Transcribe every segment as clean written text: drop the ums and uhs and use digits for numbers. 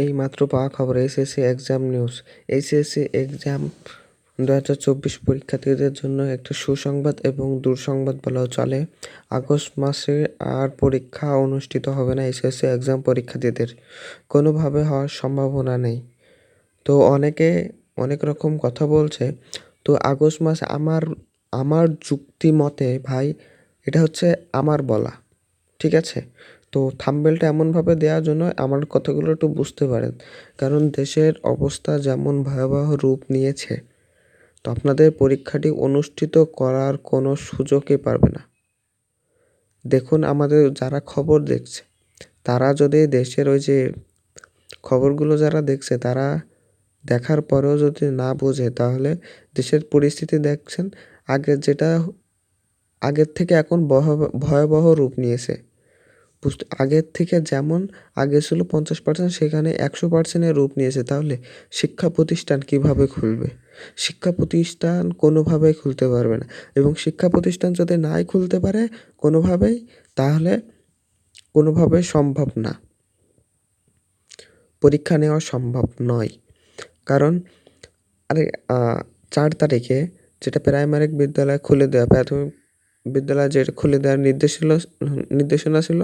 এইমাত্র পাওয়া খবর SSC exam news. HSC exam 2024 পরীক্ষার্থীদের জন্য একটা সুসংবাদ এবং দুঃসংবাদ বলাও চলে। আগস্ট মাসে আর পরীক্ষা অনুষ্ঠিত হবে না এসএসসি এক্সাম পরীক্ষার্থীদের, কোনোভাবে হওয়ার সম্ভাবনা নেই। তো অনেকে অনেক রকম কথা বলছে। তো আগস্ট মাস আমার যুক্তি মতে ভাই, এটা হচ্ছে আমার বলা, ঠিক আছে? তো থাম্বনেলটা এমনভাবে দেওয়ার জন্য আমার কথাগুলো একটু বুঝতে পারেন, কারণ দেশের অবস্থা যেমন ভয়াবহ রূপ নিয়েছে, তো আপনাদের পরীক্ষাটি অনুষ্ঠিত করার কোনো সুযোগই পারবে না। দেখুন, আমাদের যারা খবর দেখছে তারা যদি দেশের ওই যে খবরগুলো যারা দেখছে তারা দেখার পরেও যদি না বোঝে, তাহলে দেশের পরিস্থিতি দেখছেন আগের থেকে এখন ভয়াবহ রূপ নিয়েছে। আগের থেকে যেমন আগে ছিল 50%, সেখানে 100% রূপ নিয়েছে। তাহলে শিক্ষা প্রতিষ্ঠান কিভাবে খুলবে? শিক্ষা প্রতিষ্ঠান কোনোভাবেই খুলতে পারবে না, এবং শিক্ষা প্রতিষ্ঠান যদি নাই খুলতে পারে কোনোভাবেই, তাহলে কোনোভাবেই সম্ভব না, পরীক্ষা নেওয়া সম্ভব নয়। কারণ 4 তারিখে যেটা প্রাইমারি বিদ্যালয় খুলে দেওয়া, প্রাথমিক বিদ্যালয় যেটা খুলে দেওয়ার নির্দেশনা ছিল,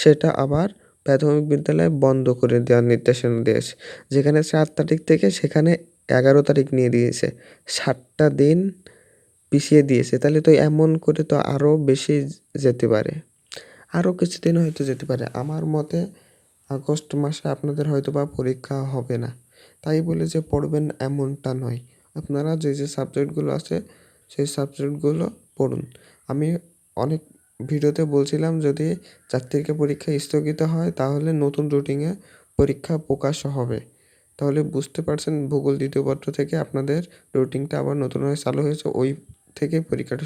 সেটা আবার প্রাথমিক বিদ্যালয় বন্ধ করে দেওয়ার নির্দেশনা দিয়েছে। যেখানে 4 তারিখ থেকে সেখানে 11 তারিখ নিয়ে দিয়েছে, 7টা দিন পিছিয়ে দিয়েছে। তাহলে তো এমন করে তো আরও বেশি যেতে পারে, আরও কিছুদিন হয়তো যেতে পারে। আমার মতে আগস্ট মাসে আপনাদের হয়তো বা পরীক্ষা হবে না। তাই বলে যে পড়বেন এমনটা নয়। আপনারা যে সাবজেক্টগুলো আছে সেই সাবজেক্টগুলো পড়ুন। আমি অনেক ভিডিওতে বলছিলাম, যদি 4 তারিখে পরীক্ষা স্থগিত হয় তাহলে নতুন রুটিনে পরীক্ষা প্রকাশ হবে। তাহলে বুঝতে পারছেন, ভূগোল দ্বিতীয় পত্র থেকে আপনাদের রুটিনটা আবার নতুনভাবে চালু হয়েছে, ওই থেকে পরীক্ষাটা